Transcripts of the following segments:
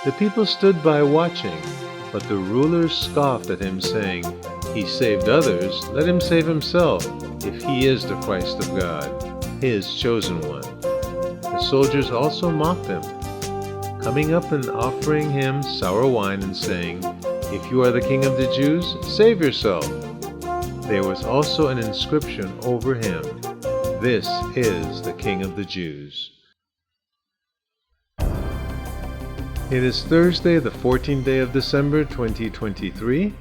The people stood by watching, but the rulers scoffed at him, saying, "He saved others, let him save himself, if he is the Christ of God, his chosen one." The soldiers also mocked him, coming up and offering him sour wine and saying, "If you are the king of the Jews, save yourself." There was also an inscription over him, "This is the King of the Jews." It is Thursday, the 14th day of December, 2023.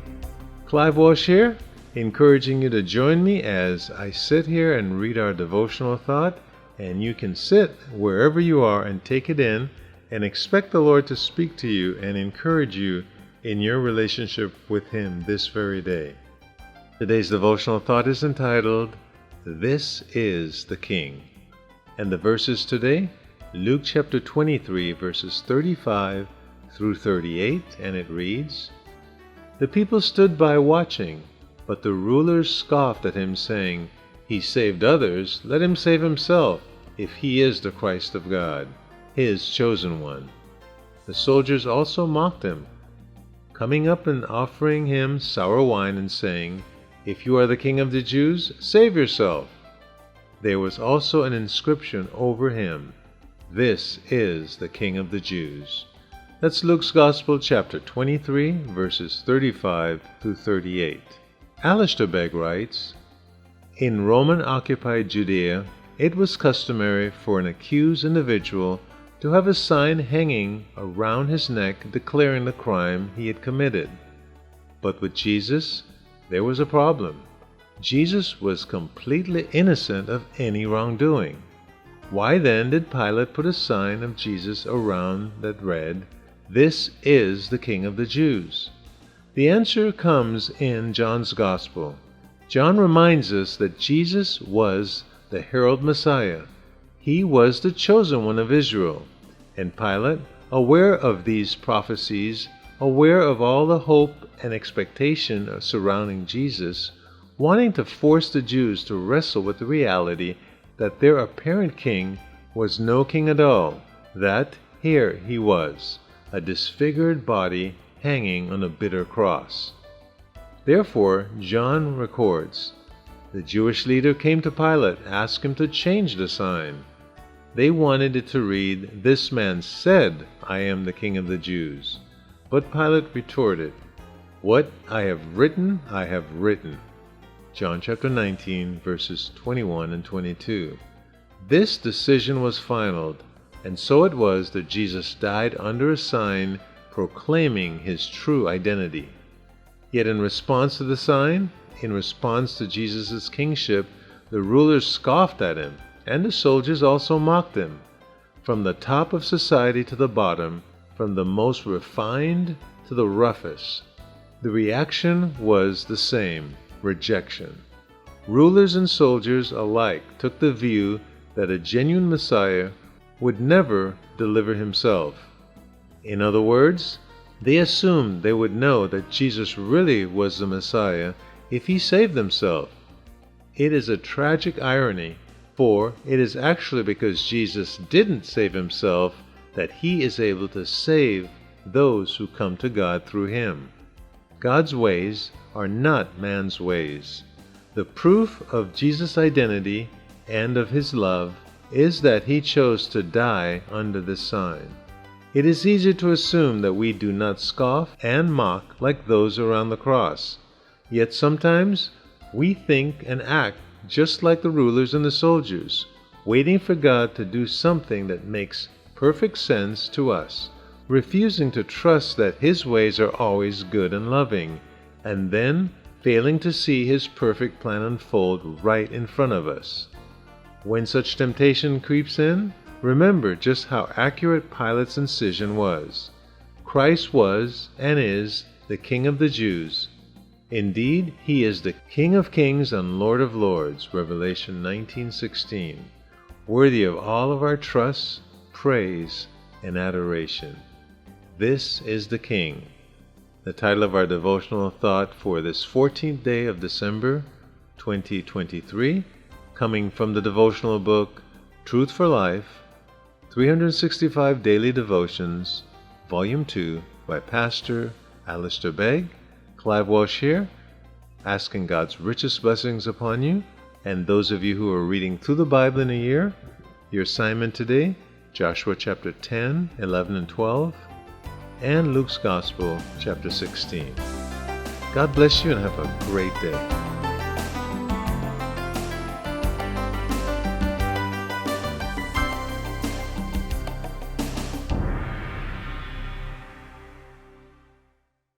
Clive Walsh here, encouraging you to join me as I sit here and read our devotional thought, and you can sit wherever you are and take it in and expect the Lord to speak to you and encourage you in your relationship with Him this very day. Today's devotional thought is entitled, "This is the King." And the verses today, Luke chapter 23, verses 35 through 38, and it reads, "The people stood by watching, but the rulers scoffed at him, saying, 'He saved others, let him save himself, if he is the Christ of God, his chosen one.' The soldiers also mocked him, coming up and offering him sour wine and saying, 'If you are the King of the Jews, save yourself.' There was also an inscription over him, 'This is the King of the Jews.'" That's Luke's Gospel, chapter 23, verses 35 through 38. Alistair Begg writes, "In Roman-occupied Judea, it was customary for an accused individual to have a sign hanging around his neck declaring the crime he had committed. But with Jesus, there was a problem. Jesus was completely innocent of any wrongdoing. Why then did Pilate put a sign of Jesus around that read, "This is the King of the Jews"? The answer comes in John's Gospel. John reminds us that Jesus was the herald Messiah. He was the chosen one of Israel. And Pilate, aware of these prophecies, aware of all the hope and expectation surrounding Jesus, wanting to force the Jews to wrestle with the reality that their apparent king was no king at all, that here he was, a disfigured body hanging on a bitter cross. Therefore, John records, the Jewish leader came to Pilate, asked him to change the sign. They wanted it to read, "This man said, I am the King of the Jews." But Pilate retorted, "What I have written, I have written." John chapter 19, verses 21 and 22. This decision was final, and so it was that Jesus died under a sign proclaiming his true identity. Yet in response to the sign, in response to Jesus' kingship, the rulers scoffed at him, and the soldiers also mocked him. From the top of society to the bottom, from the most refined to the roughest, the reaction was the same: rejection. Rulers and soldiers alike took the view that a genuine Messiah would never deliver himself. In other words, they assumed they would know that Jesus really was the Messiah if he saved himself. It is a tragic irony, for it is actually because Jesus didn't save himself that he is able to save those who come to God through him. God's ways are not man's ways. The proof of Jesus' identity and of his love is that he chose to die under this sign. It is easy to assume that we do not scoff and mock like those around the cross. Yet sometimes we think and act just like the rulers and the soldiers, waiting for God to do something that makes perfect sense to us, refusing to trust that his ways are always good and loving, and then failing to see his perfect plan unfold right in front of us. When such temptation creeps in, remember just how accurate Pilate's incision was. Christ was and is the King of the Jews. Indeed, he is the King of kings and Lord of lords, Revelation 19:16, worthy of all of our trust, praise, and adoration. This is the King. The title of our devotional thought for this 14th day of December 2023, coming from the devotional book Truth for Life, 365 Daily Devotions, Volume 2 by Pastor Alistair Begg. Clive Walsh here, asking God's richest blessings upon you. And those of you who are reading through the Bible in a year, your assignment today, Joshua chapter 10, 11, and 12, and Luke's Gospel chapter 16. God bless you and have a great day.